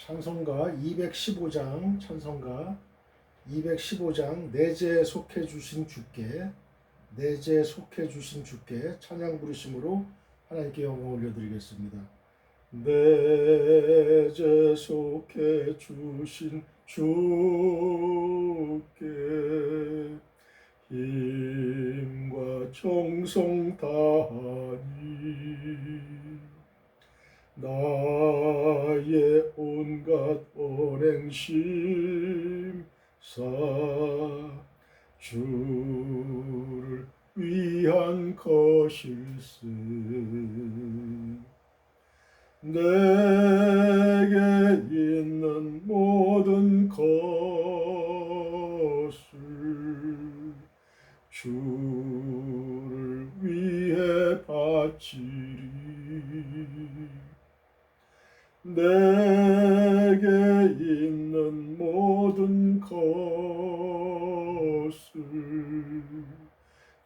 찬송가 215장 찬송가 215장 내재 속해 주신 주께 내재 속해 주신 주께 찬양 부르심으로 하나님께 영광 올려드리겠습니다. 내재 속해 주신 주께 힘과 정성 다하니 나의 온갖 언행심 사 주를 위한 것일세. 내게 있는 모든 것을 주를 위해 바치리. 내게 있는 모든 것을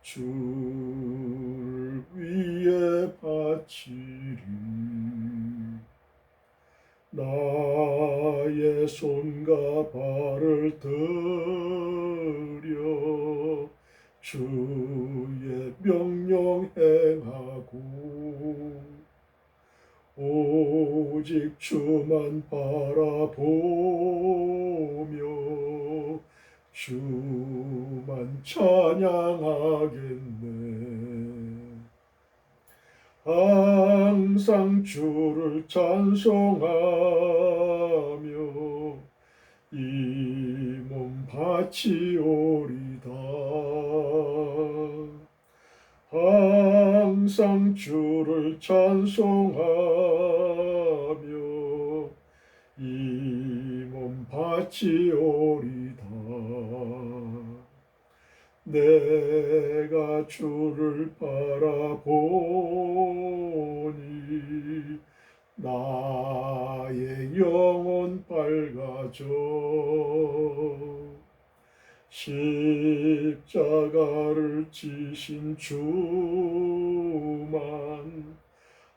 주를 위해 바치리. 나의 손과 발을 들여 주의 명령 행하고 오직 주만 바라보며 주만 찬양하겠네. 항상 주를 찬송하며 이 몸 바치오리다. 항상 주를 찬송하며 이 몸 바치오리다. 내가 주를 바라보니 나의 영혼 밝아져 십자가를 지신 주만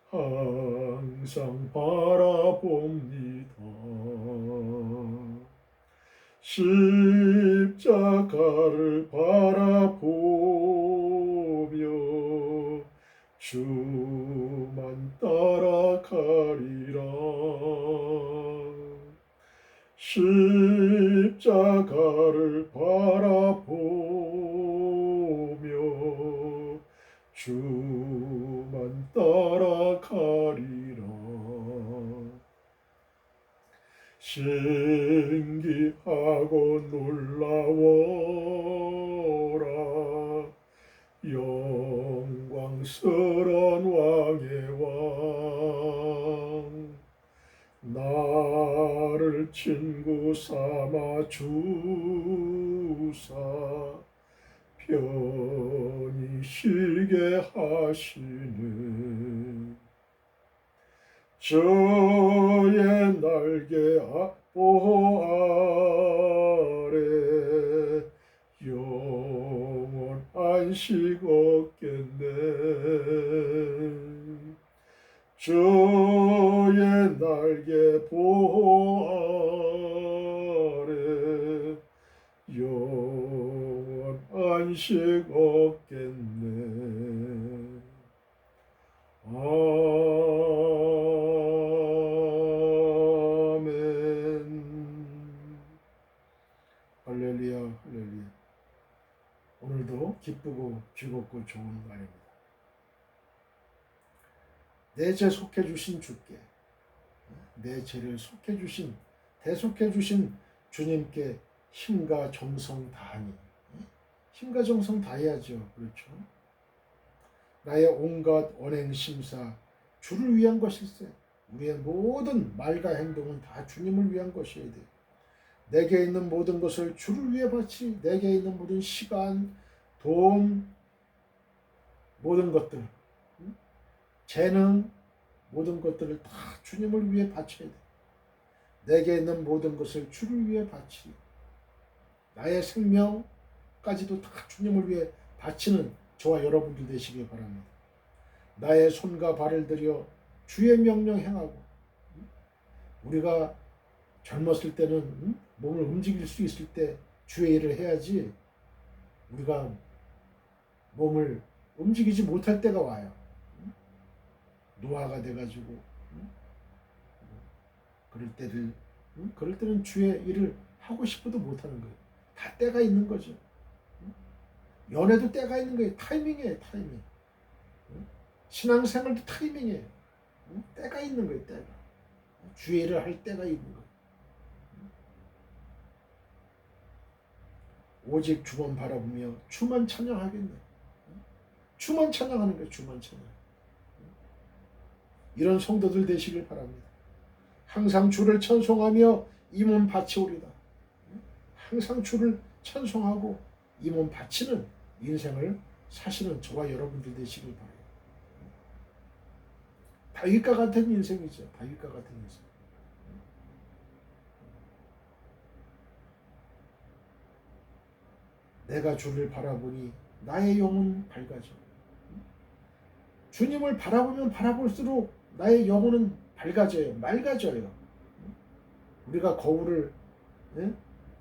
항상 바라봅니다. 십자가를 바라보며 주만 따라가리라. 십자가를 바라보며 주만 따라가리라. 신기하고 놀라워라. 영광스런 왕의 왕 나를 친구 삼아 주사 편히 쉬게 하시네. 저의 날개 보호 아래 영원 안식 얻겠네. 저의 날개 보호 아래 영원 안식 얻겠네. 할렐루야, 할렐루야. 오늘도 기쁘고 즐겁고 좋은 날입니다. 내 죄 속해 주신 주께, 내 죄를 속해 주신, 대속해 주신 주님께 힘과 정성 다하니, 힘과 정성 다해야죠. 그렇죠? 나의 온갖 언행 심사 주를 위한 것일세. 우리의 모든 말과 행동은 다 주님을 위한 것이어야 돼요. 내게 있는 모든 것을 주를 위해 바치, 내게 있는 모든 시간, 돈, 모든 것들, 재능, 모든 것들을 다 주님을 위해 바쳐야 돼. 내게 있는 모든 것을 주를 위해 바치, 나의 생명까지도 다 주님을 위해 바치는 저와 여러분들 되시길 바랍니다. 나의 손과 발을 들여 주의 명령 행하고, 우리가 젊었을 때는 몸을 움직일 수 있을 때 주의 일을 해야지 우리가 몸을 움직이지 못할 때가 와요. 노화가 돼가지고 그럴 때는 주의 일을 하고 싶어도 못하는 거예요. 다 때가 있는 거죠. 연애도 때가 있는 거예요. 타이밍이에요. 타이밍. 신앙생활도 타이밍이에요. 때가 있는 거예요. 때가. 주의 일을 할 때가 있는 거예요. 오직 주만 바라보며 주만 찬양하겠네. 주만 찬양하는 거예요. 주만 찬양. 이런 성도들 되시길 바랍니다. 항상 주를 찬송하며 이 몸 바치오리다. 항상 주를 찬송하고 이 몸 바치는 인생을 사시는 저와 여러분들 되시길 바랍니다. 다윗과 같은 인생이죠. 다윗과 같은 인생. 내가 주를 바라보니 나의 영은 밝아져. 주님을 바라보면 바라볼수록 나의 영혼은 밝아져요. 맑아져요. 우리가 거울을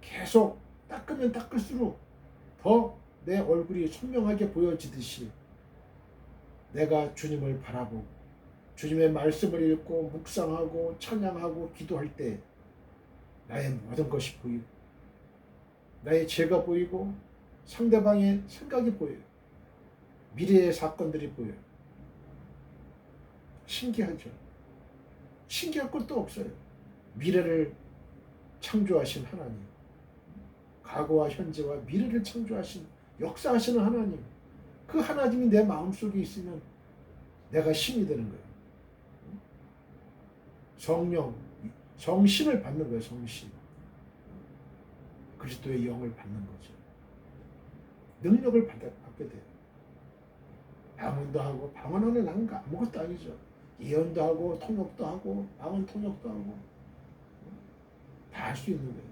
계속 닦으면 닦을수록 더 내 얼굴이 선명하게 보여지듯이 내가 주님을 바라보고 주님의 말씀을 읽고 묵상하고 찬양하고 기도할 때 나의 모든 것이 보이고 나의 죄가 보이고 상대방의 생각이 보여요. 미래의 사건들이 보여요. 신기하죠. 신기할 것도 없어요. 미래를 창조하신 하나님, 과거와 현재와 미래를 창조하신 역사하시는 하나님, 그 하나님이 내 마음속에 있으면 내가 신이 되는 거예요. 성령, 성신을 받는 거예요. 성신. 그리스도의 영을 받는 거죠. 능력을 받게 돼요. 방언도 하고, 방언하는 난 아무것도 아니죠. 예언도 하고, 통역도 하고, 방언 통역도 하고 다 할 수 있는 거예요.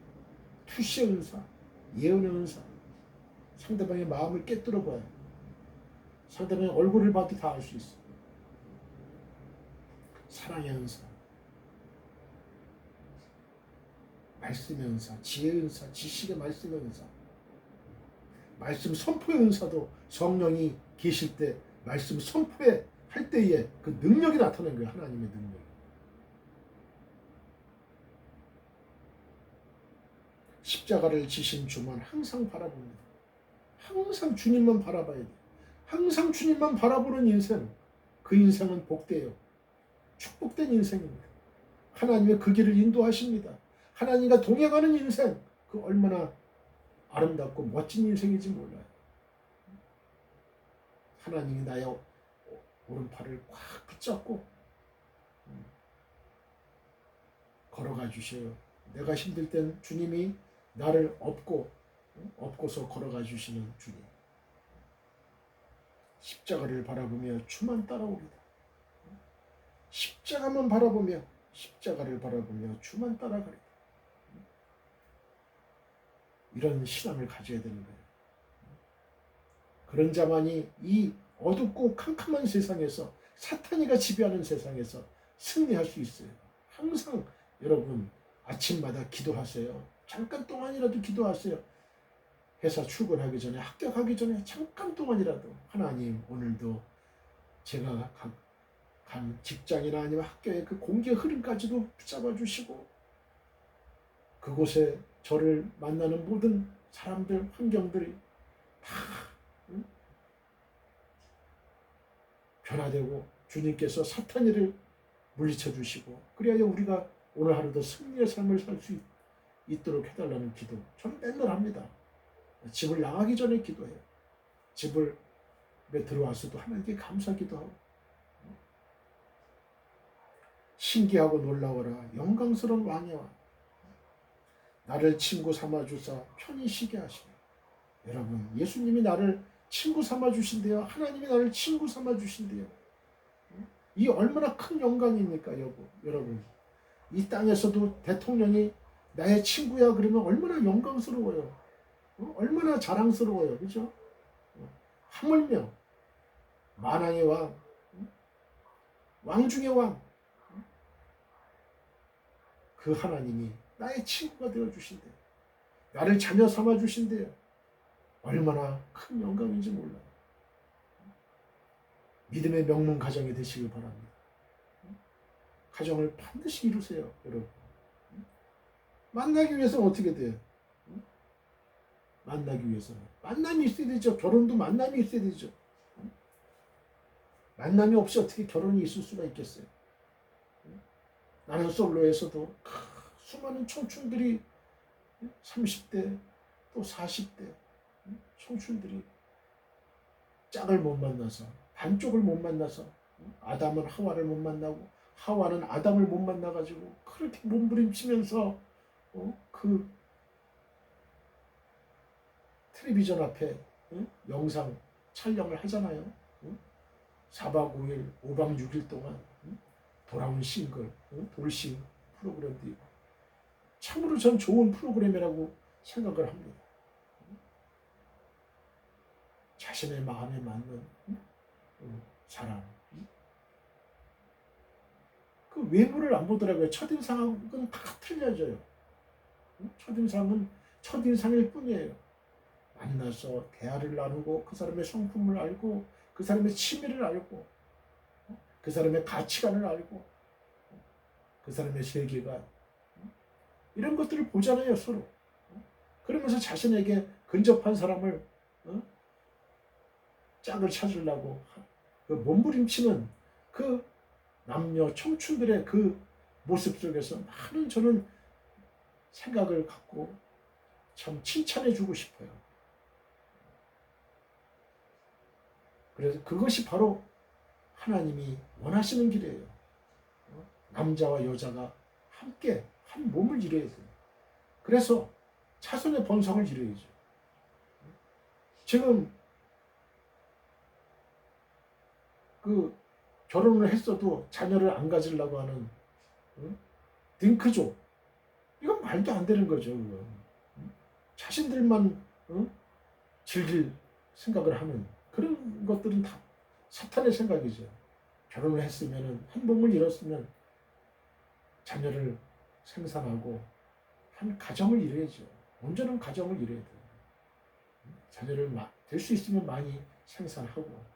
투시의 은사, 예언의 은사, 상대방의 마음을 깨뜨려 봐요. 상대방의 얼굴을 봐도 다 알 수 있어요. 사랑의 은사, 말씀의 은사, 지혜의 은사, 지식의 말씀의 은사, 말씀 선포의 은사도 성령이 계실 때 말씀 선포에 할 때에 그 능력이 나타나는 거예요. 하나님의 능력. 십자가를 지신 주만 항상 바라봅니다. 항상 주님만 바라봐야 돼요. 항상 주님만 바라보는 인생, 그 인생은 복돼요. 축복된 인생입니다. 하나님의 그 길을 인도하십니다. 하나님과 동행하는 인생, 그 얼마나 아름답고 멋진 인생인지 몰라요. 하나님이 나의 오른팔을 꽉 붙잡고 걸어가 주셔요. 내가 힘들 땐 주님이 나를 업고서 걸어가 주시는 주님. 십자가를 바라보며 주만 따라오리다. 십자가만 바라보며 십자가를 바라보며 주만 따라가리다. 이런 신앙을 가져야 되는 거예요. 그런 자만이 이 어둡고 캄캄한 세상에서, 사탄이가 지배하는 세상에서 승리할 수 있어요. 항상 여러분 아침마다 기도하세요. 잠깐 동안이라도 기도하세요. 회사 출근하기 전에, 합격하기 전에 잠깐 동안이라도 하나님, 오늘도 제가 간 직장이나 아니면 학교의 그 공기의 흐름까지도 붙잡아 주시고, 그곳에 저를 만나는 모든 사람들, 환경들이 다 변화되고 주님께서 사탄이를 물리쳐 주시고, 그래야 우리가 오늘 하루도 승리의 삶을 살 수 있도록 해달라는 기도 저는 맨날 합니다. 집을 나가기 전에 기도해요. 집에 들어와서도 하나님께 감사기도 하고, 신기하고 놀라워라 영광스러운 왕의 왕, 나를 친구 삼아주사 편히 쉬게 하시네. 여러분, 예수님이 나를 친구 삼아 주신대요. 하나님이 나를 친구 삼아 주신대요. 이 얼마나 큰 영광입니까, 여러분. 이 땅에서도 대통령이 나의 친구야 그러면 얼마나 영광스러워요. 얼마나 자랑스러워요. 그죠? 하물며 만왕의 왕, 왕 중의 왕, 그 하나님이 나의 친구가 되어주신대요. 나를 자녀 삼아주신대요. 얼마나 큰 영광인지 몰라요. 믿음의 명문 가정이 되시길 바랍니다. 가정을 반드시 이루세요, 여러분. 만나기 위해서는 어떻게 돼요? 만나기 위해서는 만남이 있어야 되죠. 결혼도 만남이 있어야 되죠. 만남이 없이 어떻게 결혼이 있을 수가 있겠어요? 나는 솔로에서도 수많은 청춘들이 30대 또 40대 청춘들이 짝을 못 만나서 반쪽을 못 만나서 아담은 하와를 못 만나고 하와는 아담을 못 만나가지고 그렇게 몸부림치면서 그 텔레비전 앞에 영상 촬영을 하잖아요. 4박 5일, 5박 6일 동안 돌아온 싱글, 돌싱 프로그램도 있고 참으로 전 좋은 프로그램이라고 생각을 합니다. 자신의 마음에 맞는 사람. 그 외모를 안 보더라고요. 첫인상은 다 틀려져요. 첫인상은 첫인상일 뿐이에요. 만나서 대화를 나누고 그 사람의 성품을 알고 그 사람의 취미를 알고 그 사람의 가치관을 알고 그 사람의 세계관 이런 것들을 보잖아요, 서로. 그러면서 자신에게 근접한 사람을 짝을 찾으려고 그 몸부림치는 그 남녀 청춘들의 그 모습 속에서 많은 저는 생각을 갖고 참 칭찬해 주고 싶어요. 그래서 그것이 바로 하나님이 원하시는 길이에요. 남자와 여자가 함께 한 몸을 이루어야 돼요. 그래서 자손의 번성을 이루어야죠. 지금 그 결혼을 했어도 자녀를 안 가지려고 하는 딩크족, 이건 말도 안 되는 거죠. 자신들만 즐길 생각을 하는 그런 것들은 다 사탄의 생각이죠. 결혼을 했으면 한 몸을 이뤘으면 자녀를 생산하고 한 가정을 이뤄야죠. 온전한 가정을 이뤄야 돼요. 자녀를 될 수 있으면 많이 생산하고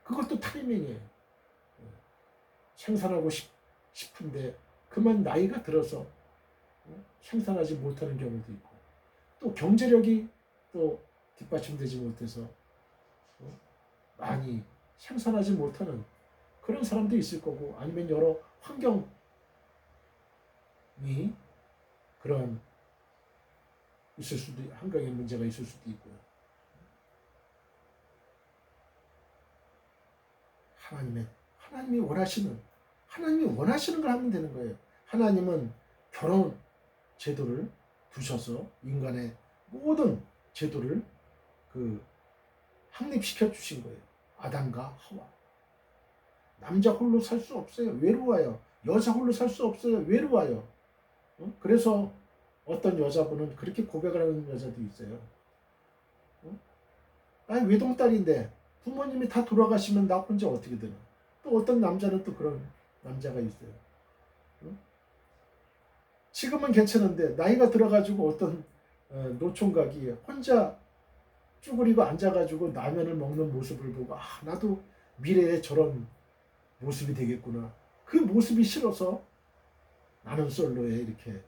그것도 타이밍이에요. 생산하고 싶은데 그만 나이가 들어서 생산하지 못하는 경우도 있고 또 경제력이 또 뒷받침되지 못해서 많이 생산하지 못하는 그런 사람도 있을 거고 아니면 여러 환경이 그런 있을 수도 환경의 문제가 있을 수도 있고요. 하나님이 원하시는 걸 하면 되는 거예요. 하나님은 결혼 제도를 두셔서 인간의 모든 제도를 확립시켜 주신 거예요. 아담과 하와. 남자 홀로 살 수 없어요. 외로워요. 여자 홀로 살 수 없어요. 외로워요. 그래서 어떤 여자분은 그렇게 고백을 하는 여자도 있어요. 아니 외동딸인데 부모님이 다 돌아가시면 나 혼자 어떻게 되나. 또 어떤 남자는 또 그런 남자가 있어요. 지금은 괜찮은데 나이가 들어가지고 어떤 노총각이 혼자 쭈그리고 앉아가지고 라면을 먹는 모습을 보고 나도 미래에 저런 모습이 되겠구나. 그 모습이 싫어서 나는 솔로에 이렇게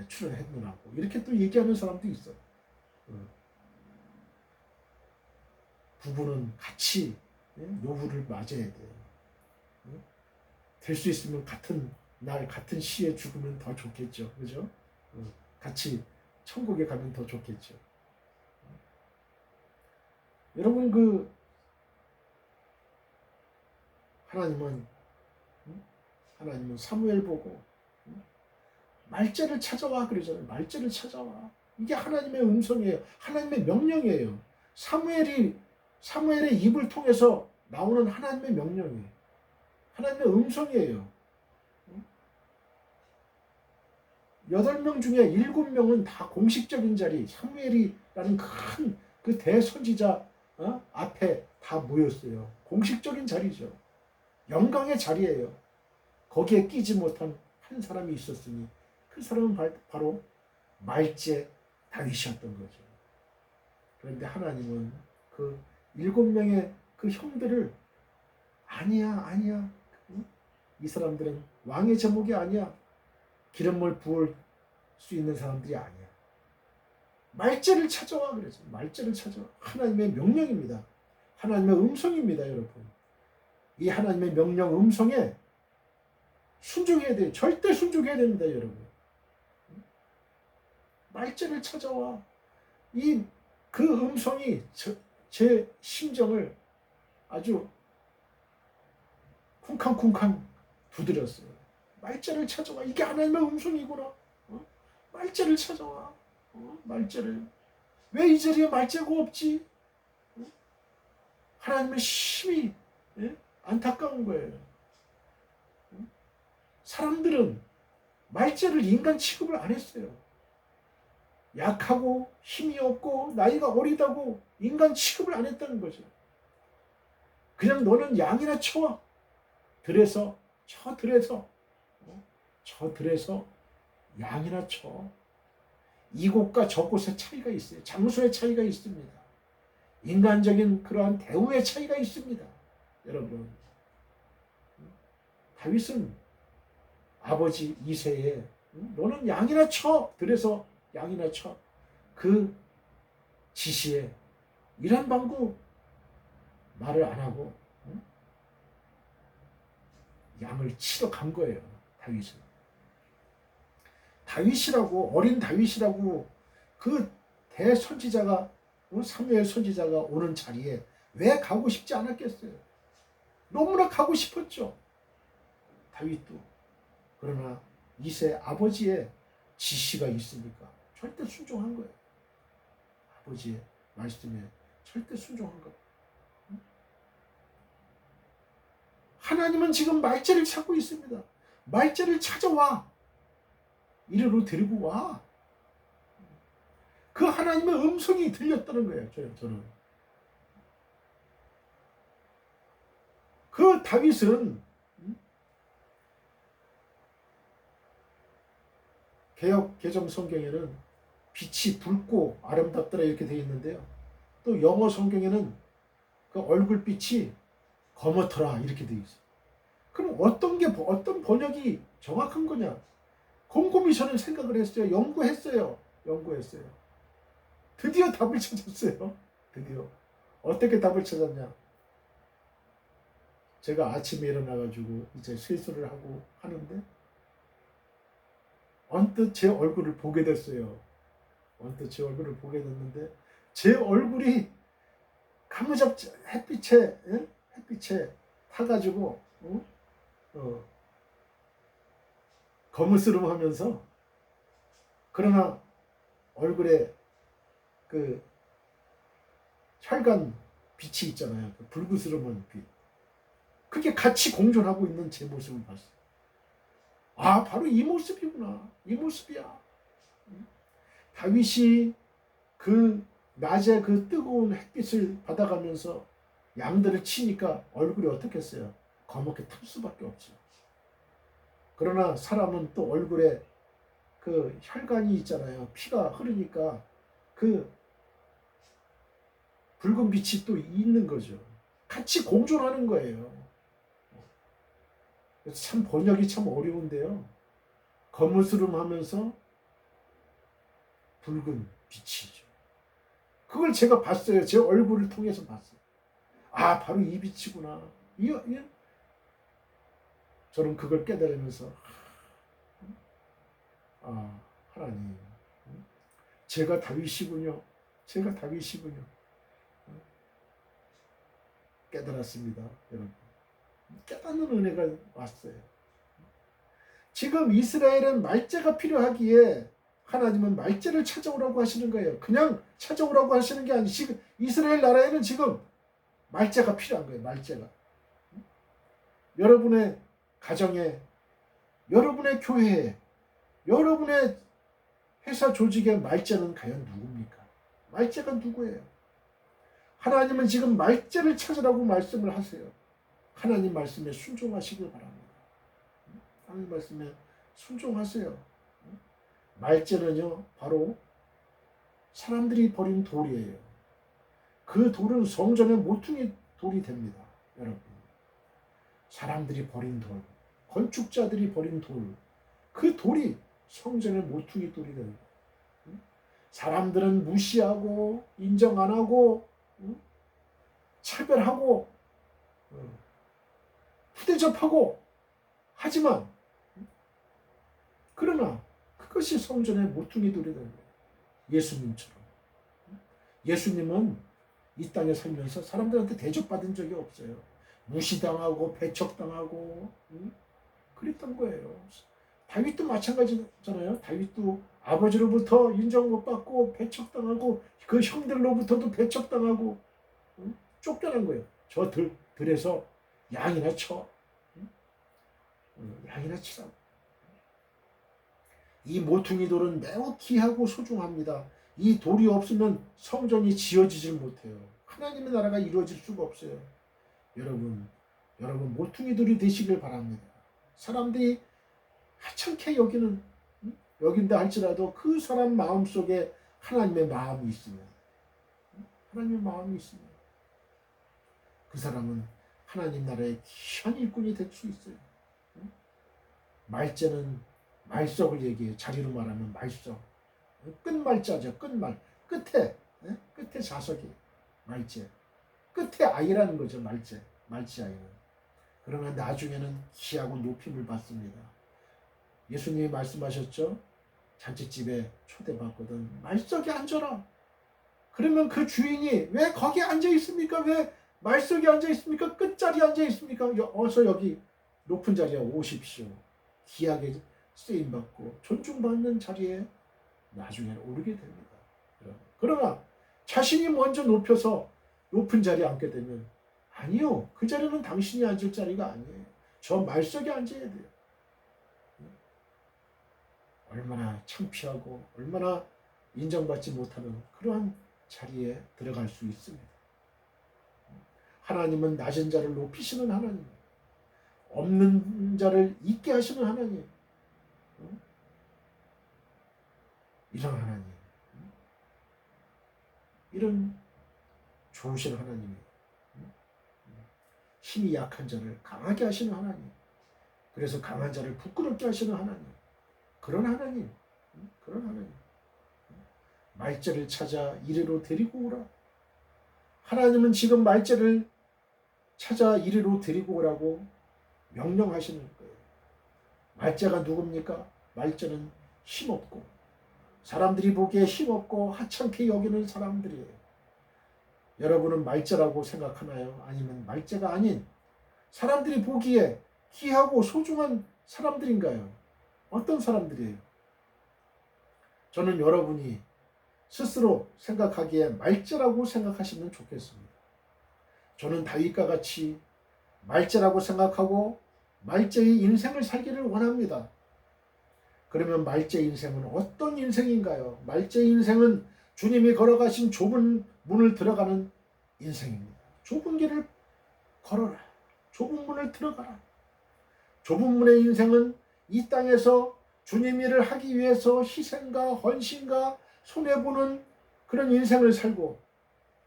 출연했느라고 이렇게 또 얘기하는 사람도 있어. 부부는 같이 노후를 맞아야 돼요. 될 수 있으면 같은 날 같은 시에 죽으면 더 좋겠죠. 그죠? 같이 천국에 가면 더 좋겠죠. 여러분 하나님은 사무엘 보고 말째를 찾아와 그러잖아요. 말째를 찾아와. 이게 하나님의 음성이에요. 하나님의 명령이에요. 사무엘의 입을 통해서 나오는 하나님의 명령이에요. 하나님의 음성이에요. 8명 중에 7명은 다 공식적인 자리, 사무엘이라는 큰 그 대선지자 앞에 다 모였어요. 공식적인 자리죠. 영광의 자리예요. 거기에 끼지 못한 한 사람이 있었으니 그 그 사람은 바로 말제 다윗이었던 거죠. 그런데 하나님은 그 7명의 그 형들을 아니야. 응? 이 사람들은 왕의 제목이 아니야. 기름을 부을 수 있는 사람들이 아니야. 말제를 찾아와 그래서 말제를 찾아와. 하나님의 명령입니다. 하나님의 음성입니다, 여러분. 이 하나님의 명령 음성에 순종해야 돼요. 절대 순종해야 됩니다, 여러분. 말제를 찾아와. 그 음성이 제 심정을 아주 쿵쾅쿵쾅 두드렸어요. 말제를 찾아와. 이게 하나님의 음성이구나. 말제를 찾아와. 말제를. 왜 이 자리에 말제가 없지? 하나님의 심히 안타까운 거예요. 사람들은 말제를 인간 취급을 안 했어요. 약하고 힘이 없고 나이가 어리다고 인간 취급을 안 했다는 거죠. 그냥 너는 양이나 쳐와. 들에서 저 들에서 양이나 쳐. 이곳과 저곳의 차이가 있어요. 장소의 차이가 있습니다. 인간적인 그러한 대우의 차이가 있습니다. 여러분, 다윗은 아버지 이새에 너는 양이나 쳐. 들에서 양이나 쳐. 그 지시에 이란 방구 말을 안 하고 양을 치러 간 거예요. 다윗은. 다윗이라고 어린 다윗이라고 그 대선지자가 사무엘 선지자가 오는 자리에 왜 가고 싶지 않았겠어요? 너무나 가고 싶었죠. 다윗도. 그러나 이새 아버지의 지시가 있으니까 절대 순종한 거예요. 아버지의 말씀에 절대 순종한 거예요. 하나님은 지금 말제를 찾고 있습니다. 말제를 찾아와. 이리로 데리고 와. 그 하나님의 음성이 들렸다는 거예요. 저는. 그 다윗은 개정 성경에는 빛이 붉고 아름답더라 이렇게 되어 있는데요. 또 영어 성경에는 그 얼굴빛이 검었더라 이렇게 되어 있어요. 그럼 어떤 번역이 정확한 거냐? 곰곰이 저는 생각을 했어요. 연구했어요. 드디어 답을 찾았어요. 드디어. 어떻게 답을 찾았냐? 제가 아침에 일어나가지고 이제 세수를 하고 하는데 언뜻 제 얼굴을 보게 됐어요. 제 얼굴이 가무잡지 햇빛에 타가지고 거무스름하면서 그러나 얼굴에 그 혈관 빛이 있잖아요. 그 불그스름한 빛. 그게 같이 공존하고 있는 제 모습을 봤어요. 아, 바로 이 모습이구나. 이 모습이야. 다윗이 그 낮에 그 뜨거운 햇빛을 받아가면서 양들을 치니까 얼굴이 어떻겠어요? 검게 탈 수밖에 없죠. 그러나 사람은 또 얼굴에 그 혈관이 있잖아요. 피가 흐르니까 그 붉은 빛이 또 있는 거죠. 같이 공존하는 거예요. 참 번역이 참 어려운데요. 거무스름하면서 붉은 빛이죠. 그걸 제가 봤어요. 제 얼굴을 통해서 봤어요. 아, 바로 이 빛이구나. 저는 그걸 깨달으면서 아, 하나님, 제가 다윗이군요. 깨달았습니다, 여러분. 깨닫는 은혜가 왔어요. 지금 이스라엘은 말제가 필요하기에 하나님은 말제를 찾아오라고 하시는 거예요. 그냥 찾아오라고 하시는 게 아니고 지금 이스라엘 나라에는 지금 말제가 필요한 거예요. 말제가. 여러분의 가정에, 여러분의 교회에, 여러분의 회사 조직의 말제는 과연 누굽니까? 말제가 누구예요? 하나님은 지금 말제를 찾으라고 말씀을 하세요. 하나님 말씀에 순종하시길 바랍니다. 하나님 말씀에 순종하세요. 말죄는요, 바로 사람들이 버린 돌이에요. 그 돌은 성전의 모퉁이 돌이 됩니다. 여러분. 사람들이 버린 돌, 건축자들이 버린 돌, 그 돌이 성전의 모퉁이 돌이 됩니다. 사람들은 무시하고 인정 안 하고 차별하고 후대접하고 하지만 그러나 그것이 성전의 모퉁이 돌이 됩니다. 예수님처럼. 예수님은 이 땅에 살면서 사람들한테 대접받은 적이 없어요. 무시당하고 배척당하고 그랬던 거예요. 다윗도 마찬가지잖아요. 다윗도 아버지로부터 인정 못 받고 배척당하고 그 형들로부터도 배척당하고 쫓겨난 거예요. 저 들에서 양이나 쳐. 양이나 치라고. 이 모퉁이 돌은 매우 귀하고 소중합니다. 이 돌이 없으면 성전이 지어지질 못해요. 하나님의 나라가 이루어질 수가 없어요. 여러분 모퉁이 돌이 되시길 바랍니다. 사람들이 하찮게 여긴다 할지라도 그 사람 마음속에 하나님의 마음이 있으면 그 사람은 하나님 나라의 귀한 일꾼이 될 수 있어요. 말죄는 말석을 얘기해요. 자리로 말하면 말석. 끝말자죠. 끝말. 끝에 자석이 말죄. 끝에 아이라는 거죠. 말죄 아이는. 그러나 나중에는 귀하고 높임을 받습니다. 예수님이 말씀하셨죠. 잔치집에 초대받거든 말석에 앉아라. 그러면 그 주인이 왜 거기 앉아 있습니까? 왜 말석에 앉아 있습니까? 끝자리에 앉아 있습니까? 어서 여기 높은 자리에 오십시오. 귀하게 쓰임받고 존중받는 자리에 나중에 오르게 됩니다. 그러나 자신이 먼저 높여서 높은 자리에 앉게 되면 아니요. 그 자리는 당신이 앉을 자리가 아니에요. 저 말석에 앉아야 돼요. 얼마나 창피하고 얼마나 인정받지 못하는 그러한 자리에 들어갈 수 있습니다. 하나님은 낮은 자를 높이시는 하나님, 없는 자를 있게 하시는 하나님, 이런 하나님, 이런 좋으신 하나님이에요. 힘이 약한 자를 강하게 하시는 하나님, 그래서 강한 자를 부끄럽게 하시는 하나님, 그런 하나님. 말죄를 찾아 이리로 데리고 오라. 하나님은 지금 말죄를 찾아 이리로 데리고 오라고 명령하시는 거예요. 말죄가 누굽니까? 말죄는 힘없고 사람들이 보기에 힘없고 하찮게 여기는 사람들이에요. 여러분은 말죄라고 생각하나요? 아니면 말죄가 아닌 사람들이 보기에 귀하고 소중한 사람들인가요? 어떤 사람들이에요? 저는 여러분이 스스로 생각하기에 말죄라고 생각하시면 좋겠습니다. 저는 다윗과 같이 말죄라고 생각하고 말죄의 인생을 살기를 원합니다. 그러면 말죄 인생은 어떤 인생인가요? 말죄 인생은 주님이 걸어가신 좁은 문을 들어가는 인생입니다. 좁은 길을 걸어라. 좁은 문을 들어가라. 좁은 문의 인생은 이 땅에서 주님 일을 하기 위해서 희생과 헌신과 손해보는 그런 인생을 살고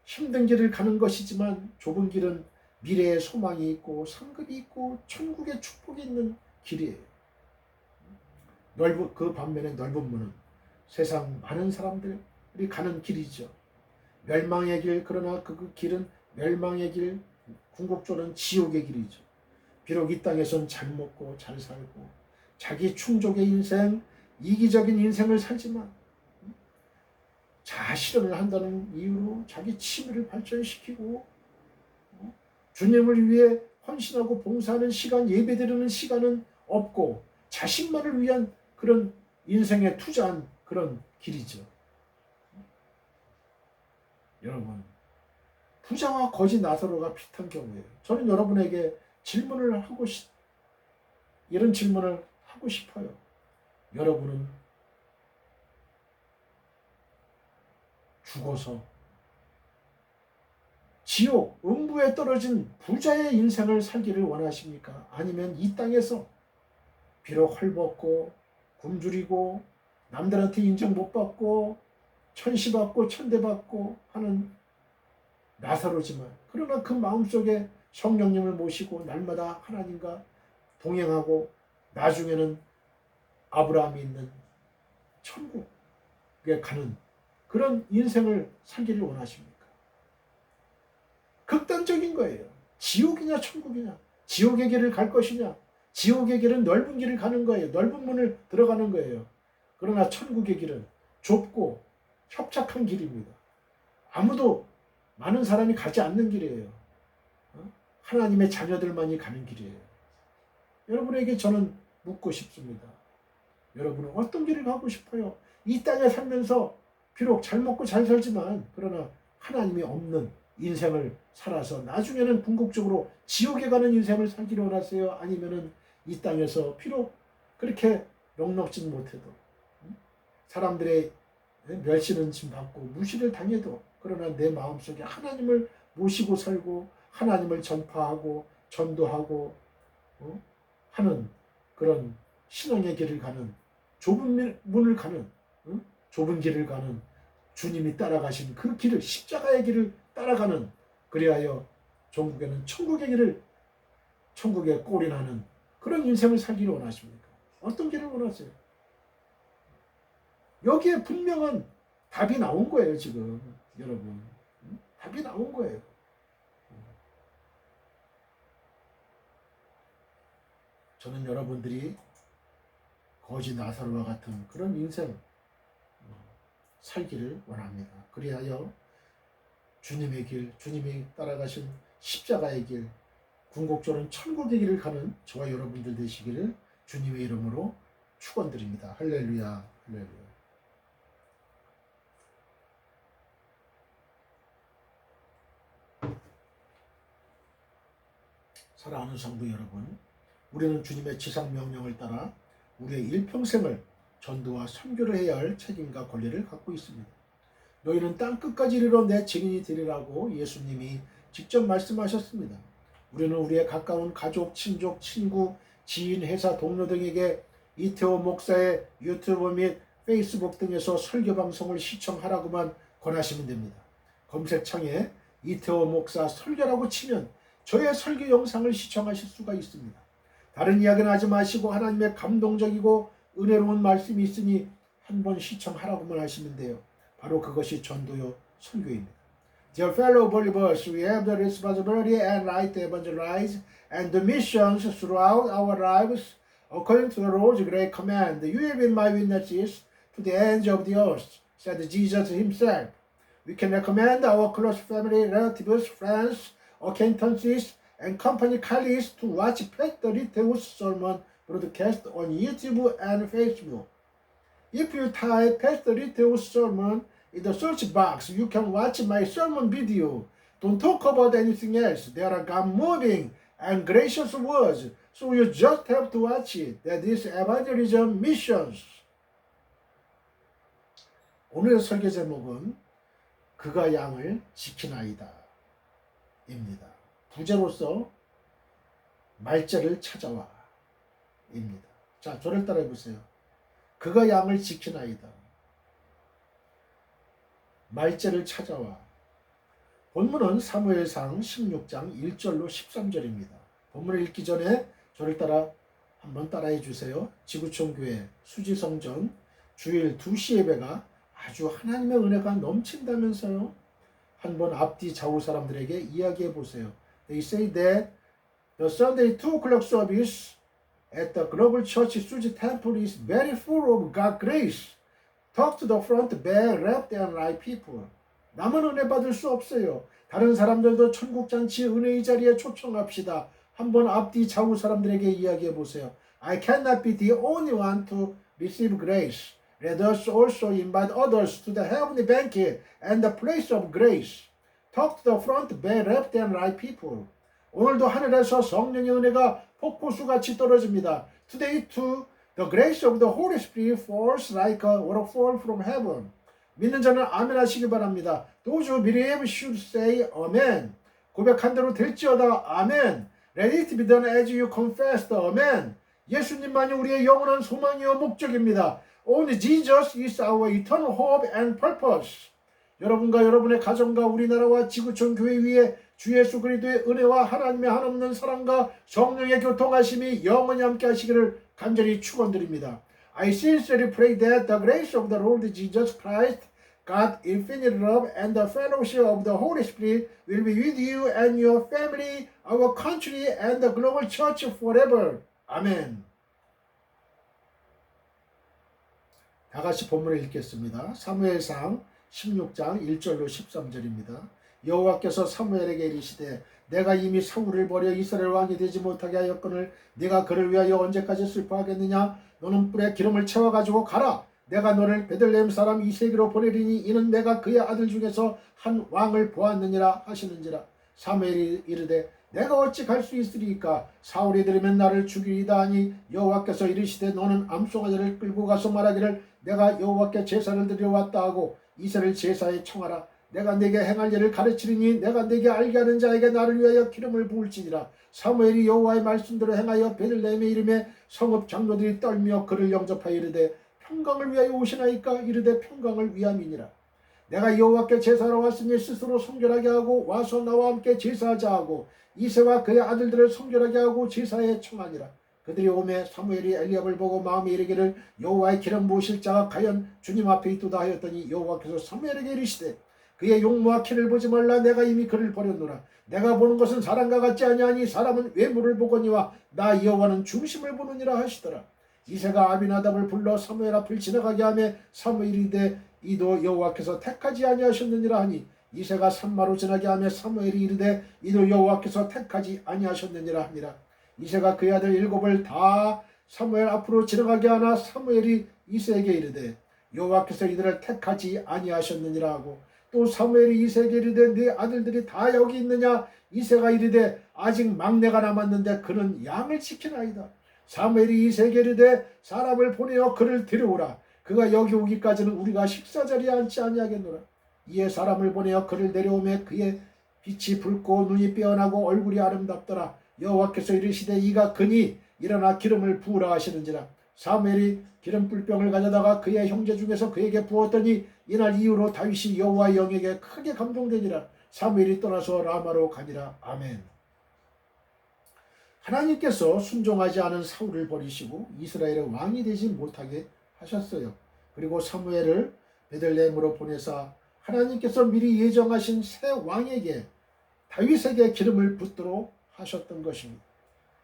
힘든 길을 가는 것이지만 좁은 길은 미래의 소망이 있고 상급이 있고 천국의 축복이 있는 길이에요. 그 반면에 넓은 문은 세상 많은 사람들이 가는 길이죠. 멸망의 길, 그러나 그 길은 멸망의 길, 궁극적으로는 지옥의 길이죠. 비록 이 땅에선 잘 먹고 잘 살고 자기 충족의 인생, 이기적인 인생을 살지만 자아실현을 한다는 이유로 자기 취미를 발전시키고 주님을 위해 헌신하고 봉사하는 시간, 예배드리는 시간은 없고 자신만을 위한 그런 인생에 투자한 그런 길이죠. 여러분, 부자와 거지 나사로가 비슷한 경우예요. 저는 여러분에게 이런 질문을 하고 싶어요. 여러분은 죽어서 지옥, 음부에 떨어진 부자의 인생을 살기를 원하십니까? 아니면 이 땅에서 비록 헐벗고 굶주리고 남들한테 인정 못 받고 천시 받고 천대 받고 하는 나사로지만, 그러나 그 마음속에 성령님을 모시고 날마다 하나님과 동행하고 나중에는 아브라함이 있는 천국에 가는 그런 인생을 살기를 원하십니까? 극단적인 거예요. 지옥이냐 천국이냐, 지옥의 길을 갈 것이냐, 지옥의 길은 넓은 길을 가는 거예요. 넓은 문을 들어가는 거예요. 그러나 천국의 길은 좁고 협착한 길입니다. 아무도, 많은 사람이 가지 않는 길이에요. 하나님의 자녀들만이 가는 길이에요. 여러분에게 저는 묻고 싶습니다. 여러분은 어떤 길을 가고 싶어요? 이 땅에 살면서 비록 잘 먹고 잘 살지만, 그러나 하나님이 없는 인생을 살아서 나중에는 궁극적으로 지옥에 가는 인생을 살기를 원하세요? 아니면은 이 땅에서 비록 그렇게 넉넉진 못해도 사람들의 멸시는 받고 무시를 당해도, 그러나 내 마음속에 하나님을 모시고 살고 하나님을 전파하고 전도하고 하는 그런 신앙의 길을 가는, 좁은 문을 가는, 좁은 길을 가는 주님이 따라가신 그 길을, 십자가의 길을 따라가는, 그리하여 종국에는 천국의 길을, 천국에 꼴이 나는 그런 인생을 살기를 원하십니까? 어떤 길을 원하세요? 여기에 분명한 답이 나온 거예요. 지금 여러분, 답이 나온 거예요. 저는 여러분들이 거지 나사로와 같은 그런 인생 살기를 원합니다. 그리하여 주님의 길, 주님이 따라가신 십자가의 길, 궁극적으로는 천국의 길을 가는 저와 여러분들 되시기를 주님의 이름으로 축원드립니다. 할렐루야, 할렐루야. 사랑하는 성도 여러분, 우리는 주님의 지상 명령을 따라 우리의 일평생을 전도와 선교를 해야 할 책임과 권리를 갖고 있습니다. 너희는 땅 끝까지 이르러 내 증인이 되리라고 예수님이 직접 말씀하셨습니다. 우리는 우리의 가까운 가족, 친족, 친구, 지인, 회사, 동료 등에게 이태호 목사의 유튜브 및 페이스북 등에서 설교 방송을 시청하라고만 권하시면 됩니다. 검색창에 이태호 목사 설교라고 치면 저의 설교 영상을 시청하실 수가 있습니다. 다른 이야기는 하지 마시고 하나님의 감동적이고 은혜로운 말씀이 있으니 한번 시청하라고만 하시면 돼요. 바로 그것이 전도요 선교입니다. Dear fellow believers, we have the responsibility and right to evangelize and the missions throughout our lives according to the Lord's great command. You have been my witnesses to the ends of the earth, said Jesus himself. We can recommend our close family, relatives, friends, acquaintances, and company colleagues to watch Pastor Littlew's sermon broadcast on YouTube and Facebook. If you type Pastor Littlew's sermon in the search box, you can watch my sermon video. Don't talk about anything else. There are God-moving and gracious words, so you just have to watch it. That is evangelism missions. 오늘의 설교 제목은 그가 양을 지키나이다 입니다. 부제로서 말째를 찾아와 입니다. 자, 저를 따라해 보세요. 그가 양을 지키나이다. 말째를 찾아와. 본문은 사무엘상 16장 1절로 13절입니다. 본문을 읽기 전에 저를 따라 한번 따라해 주세요. 지구촌 교회 수지성전 주일 2시 예배가 아주 하나님의 은혜가 넘친다면서요. 한번 앞뒤 좌우 사람들에게 이야기해 보세요. They say that the Sunday 2 o'clock service at the Global Church Suji Temple is very full of God's grace. Talk to the front, back, left, and right people. 남은 은혜 받을 수 없어요. 다른 사람들도 천국잔치 은혜의 자리에 초청합시다. 한번 앞뒤 좌우 사람들에게 이야기해 보세요. I cannot be the only one to receive grace. Let us also invite others to the heavenly banquet and the place of grace. Talk to the front, back, left, and right people. 오늘도 하늘에서 성령의 은혜가 폭포수같이 떨어집니다. Today too, the grace of the Holy Spirit falls like a waterfall from heaven. 믿는 자는 아멘 하시기 바랍니다. Those who believe should say amen. 고백한 대로 될지어다 아멘. Let it be done as you confessed. 아멘. 예수님만이 우리의 영원한 소망이요 목적입니다. Only Jesus is our eternal hope and purpose. 여러분과 여러분의 가정과 우리나라와 지구촌 교회 위에 주 예수 그리스도의 은혜와 하나님의 한없는 사랑과 성령의 교통하심이 영원히 함께 하시기를 간절히 축원드립니다. I sincerely pray that the grace of the Lord Jesus Christ, God's infinite love and the fellowship of the Holy Spirit will be with you and your family, our country and the global church forever. 아멘. 다 같이 본문을 읽겠습니다. 사무엘상 16장 1절로 13절입니다. 여호와께서 사무엘에게 이르시되 내가 이미 사울을 버려 이스라엘 왕이 되지 못하게 하였거늘 네가 그를 위하여 언제까지 슬퍼하겠느냐. 너는 뿔에 기름을 채워가지고 가라. 내가 너를 베들레헴 사람 이새기로 보내리니 이는 내가 그의 아들 중에서 한 왕을 보았느니라 하시는지라. 사무엘이 이르되 내가 어찌 갈 수 있으리까. 사울이 들으면 나를 죽이리다 하니 여호와께서 이르시되 너는 암송아지를 끌고 가서 말하기를 내가 여호와께 제사를 드려 왔다 하고 이새를 제사에 청하라. 내가 네게 행할 일을 가르치리니 내가 네게 알게 하는 자에게 나를 위하여 기름을 부을지니라. 사무엘이 여호와의 말씀대로 행하여 베들레헴의 이름에 성읍 장로들이 떨며 그를 영접하여 이르되 평강을 위하여 오시나이까. 이르되 평강을 위함이니라. 내가 여호와께 제사하러 왔으니 스스로 성결하게 하고 와서 나와 함께 제사하자 하고 이새와 그의 아들들을 성결하게 하고 제사에 청하니라. 그들이 오매 사무엘이 엘리압을 보고 마음에 이르기를 여호와의 기름 부으실 자가 과연 주님 앞에 있도다 하였더니 여호와께서 사무엘에게 이르시되 그의 용모와 키를 보지 말라. 내가 이미 그를 버렸노라. 내가 보는 것은 사람과 같지 아니하니 사람은 외모를 보거니와 나 여호와는 중심을 보느니라 하시더라. 이새가 아비나답을 불러 사무엘 앞을 지나가게 하며 사무엘이 이르되 이도 여호와께서 택하지 아니하셨느니라 하니 이새가 산마로 지나게 하며 사무엘이 이르되 이도 여호와께서 택하지 아니하셨느니라 하니라. 이새가 그의 아들 7을 다 사무엘 앞으로 지나가게 하나 사무엘이 이새에게 이르되 여호와께서 이들을 택하지 아니하셨느니라 하고 또 사무엘이 이새에게 이르되 네 아들들이 다 여기 있느냐. 이새가 이르되 아직 막내가 남았는데 그는 양을 지키나이다. 사무엘이 이새에게 이르되 사람을 보내어 그를 데려오라. 그가 여기 오기까지는 우리가 식사자리에 앉지 아니하겠노라. 이에 사람을 보내어 그를 내려오매 그의 빛이 붉고 눈이 빼어나고 얼굴이 아름답더라. 여호와께서 이르시되 이가 그니 일어나 기름을 부으라 하시는지라. 사무엘이 기름 뿔병을 가져다가 그의 형제 중에서 그에게 부었더니 이날 이후로 다윗이 여호와의 영에게 크게 감동되니라. 사무엘이 떠나서 라마로 가니라. 아멘. 하나님께서 순종하지 않은 사울을 버리시고 이스라엘의 왕이 되지 못하게 하셨어요. 그리고 사무엘을 베들레헴으로 보내사 하나님께서 미리 예정하신 새 왕에게 다윗에게 기름을 붓도록 하셨던 것입니다.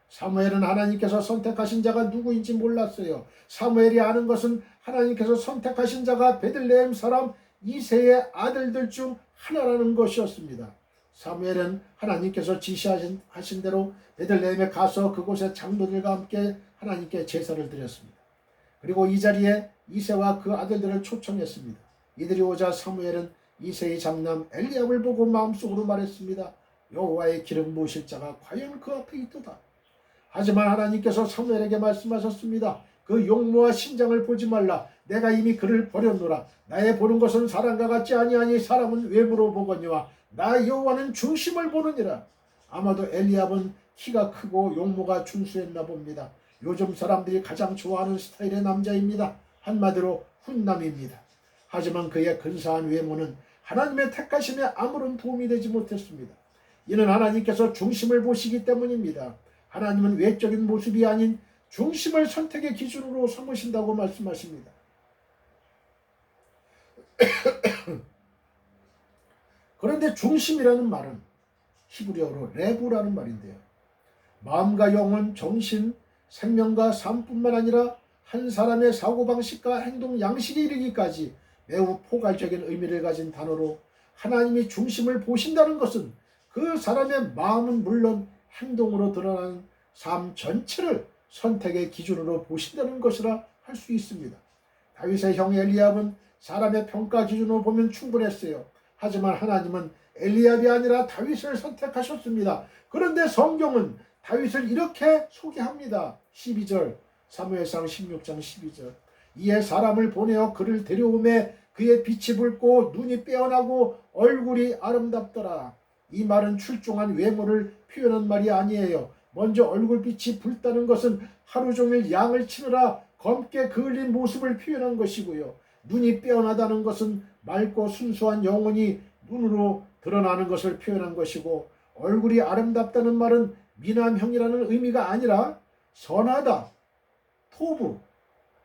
사무엘은 하나님께서 선택하신 자가 누구인지 몰랐어요. 사무엘이 아는 것은 하나님께서 선택하신 자가 베들레헴 사람 이새의 아들들 중 하나라는 것이었습니다. 사무엘은 하나님께서 지시하신 대로 베들레헴에 가서 그곳의 장로들과 함께 하나님께 제사를 드렸습니다. 그리고 이 자리에 이새와 그 아들들을 초청했습니다. 이들이 오자 사무엘은 이새의 장남 엘리압을 보고 마음속으로 말했습니다. 여호와의 기름 부으실 자가 과연 그 앞에 있도다. 하지만 하나님께서 사무엘에게 말씀하셨습니다. 그 용모와 신장을 보지 말라. 내가 이미 그를 버렸노라. 나의 보는 것은 사람과 같지 아니하니 사람은 외모로 보거니와 나 여호와는 중심을 보느니라. 아마도 엘리압은 키가 크고 용모가 준수했나 봅니다. 요즘 사람들이 가장 좋아하는 스타일의 남자입니다. 한마디로 훈남입니다. 하지만 그의 근사한 외모는 하나님의 택하심에 아무런 도움이 되지 못했습니다. 이는 하나님께서 중심을 보시기 때문입니다. 하나님은 외적인 모습이 아닌 중심을 선택의 기준으로 삼으신다고 말씀하십니다. 그런데 중심이라는 말은 히브리어로 레부라는 말인데요. 마음과 영혼, 정신, 생명과 삶뿐만 아니라 한 사람의 사고방식과 행동 양식에 이르기까지 매우 포괄적인 의미를 가진 단어로 하나님이 중심을 보신다는 것은 그 사람의 마음은 물론 행동으로 드러나는 삶 전체를 선택의 기준으로 보신다는 것이라 할 수 있습니다. 다윗의 형 엘리압은 사람의 평가 기준으로 보면 충분했어요. 하지만 하나님은 엘리압이 아니라 다윗을 선택하셨습니다. 그런데 성경은 다윗을 이렇게 소개합니다. 12절, 사무엘상 16장 12절. 이에 사람을 보내어 그를 데려오매 그의 빛이 붉고 눈이 빼어나고 얼굴이 아름답더라. 이 말은 출중한 외모를 표현한 말이 아니에요. 먼저 얼굴빛이 붉다는 것은 하루 종일 양을 치느라 검게 그을린 모습을 표현한 것이고요. 눈이 빼어나다는 것은 맑고 순수한 영혼이 눈으로 드러나는 것을 표현한 것이고, 얼굴이 아름답다는 말은 미남형이라는 의미가 아니라 선하다, 토부,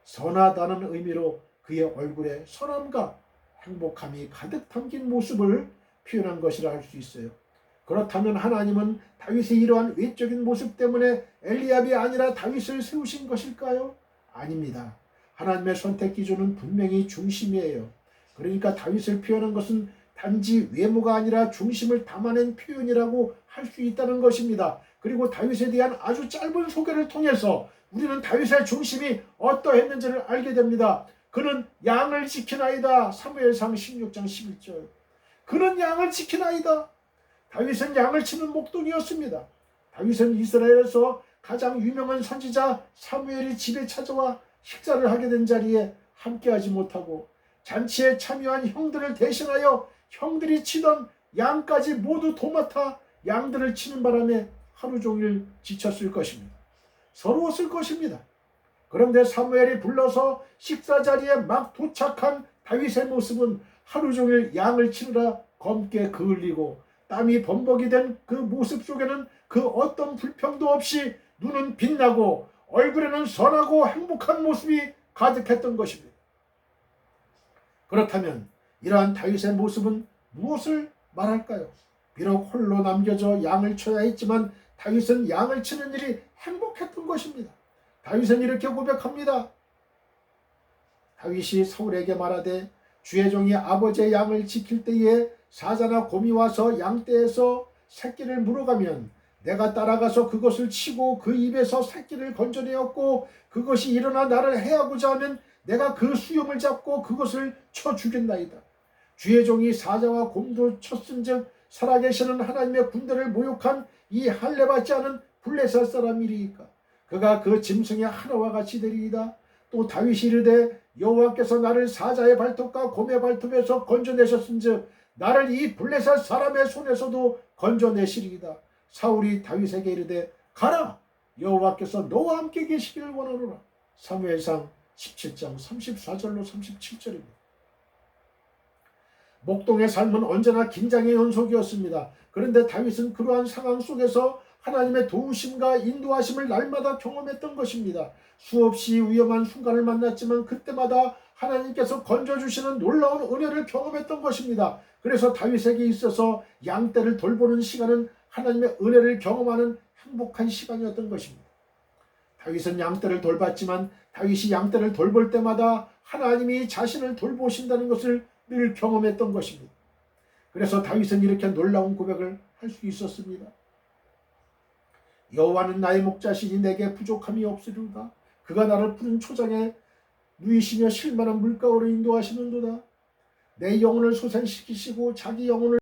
선하다는 의미로 그의 얼굴에 선함과 행복함이 가득 담긴 모습을 표현한 것이라 할 수 있어요. 그렇다면 하나님은 다윗의 이러한 외적인 모습 때문에 엘리압이 아니라 다윗을 세우신 것일까요? 아닙니다. 하나님의 선택 기준은 분명히 중심이에요. 그러니까 다윗을 표현한 것은 단지 외모가 아니라 중심을 담아낸 표현이라고 할 수 있다는 것입니다. 그리고 다윗에 대한 아주 짧은 소개를 통해서 우리는 다윗의 중심이 어떠했는지를 알게 됩니다. 그는 양을 지키나이다. 사무엘상 16장 11절. 그는 양을 지키나이다. 다윗은 양을 치는 목동이었습니다. 다윗은 이스라엘에서 가장 유명한 선지자 사무엘이 집에 찾아와 식사를 하게 된 자리에 함께하지 못하고 잔치에 참여한 형들을 대신하여 형들이 치던 양까지 모두 도맡아 양들을 치는 바람에 하루 종일 지쳤을 것입니다. 서러웠을 것입니다. 그런데 사무엘이 불러서 식사 자리에 막 도착한 다윗의 모습은 하루 종일 양을 치느라 검게 그을리고 땀이 범벅이 된 그 모습 속에는 그 어떤 불평도 없이 눈은 빛나고 얼굴에는 선하고 행복한 모습이 가득했던 것입니다. 그렇다면 이러한 다윗의 모습은 무엇을 말할까요? 비록 홀로 남겨져 양을 쳐야 했지만 다윗은 양을 치는 일이 행복했던 것입니다. 다윗은 이렇게 고백합니다. 다윗이 사울에게 말하되 주의 종이 아버지의 양을 지킬 때에 사자나 곰이 와서 양떼에서 새끼를 물어가면 내가 따라가서 그것을 치고 그 입에서 새끼를 건져내었고 그것이 일어나 나를 해하고자 하면 내가 그 수염을 잡고 그것을 쳐 죽였나이다. 주의 종이 사자와 곰도 쳤은즉 살아계시는 하나님의 군대를 모욕한 이 할례받지 않은 블레셋 사람이리이까. 그가 그 짐승의 하나와 같이 되리이다. 또 다윗이 이르되 여호와께서 나를 사자의 발톱과 곰의 발톱에서 건져내셨은즉 나를 이 블레셋 사람의 손에서도 건져내시리이다. 사울이 다윗에게 이르되 가라, 여호와께서 너와 함께 계시기를 원하노라. 사무엘상 17장 34절로 37절입니다. 목동의 삶은 언제나 긴장의 연속이었습니다. 그런데 다윗은 그러한 상황 속에서 하나님의 도우심과 인도하심을 날마다 경험했던 것입니다. 수없이 위험한 순간을 만났지만 그때마다 하나님께서 건져주시는 놀라운 은혜를 경험했던 것입니다. 그래서 다윗에게 있어서 양떼를 돌보는 시간은 하나님의 은혜를 경험하는 행복한 시간이었던 것입니다. 다윗은 양떼를 돌봤지만 다윗이 양떼를 돌볼 때마다 하나님이 자신을 돌보신다는 것을 늘 경험했던 것입니다. 그래서 다윗은 이렇게 놀라운 고백을 할 수 있었습니다. 여호와는 나의 목자시니 내게 부족함이 없으리로다. 그가 나를 푸른 초장에 누이시며 실만한 물가로 인도하시는도다. 내 영혼을 소생시키시고 자기 영혼을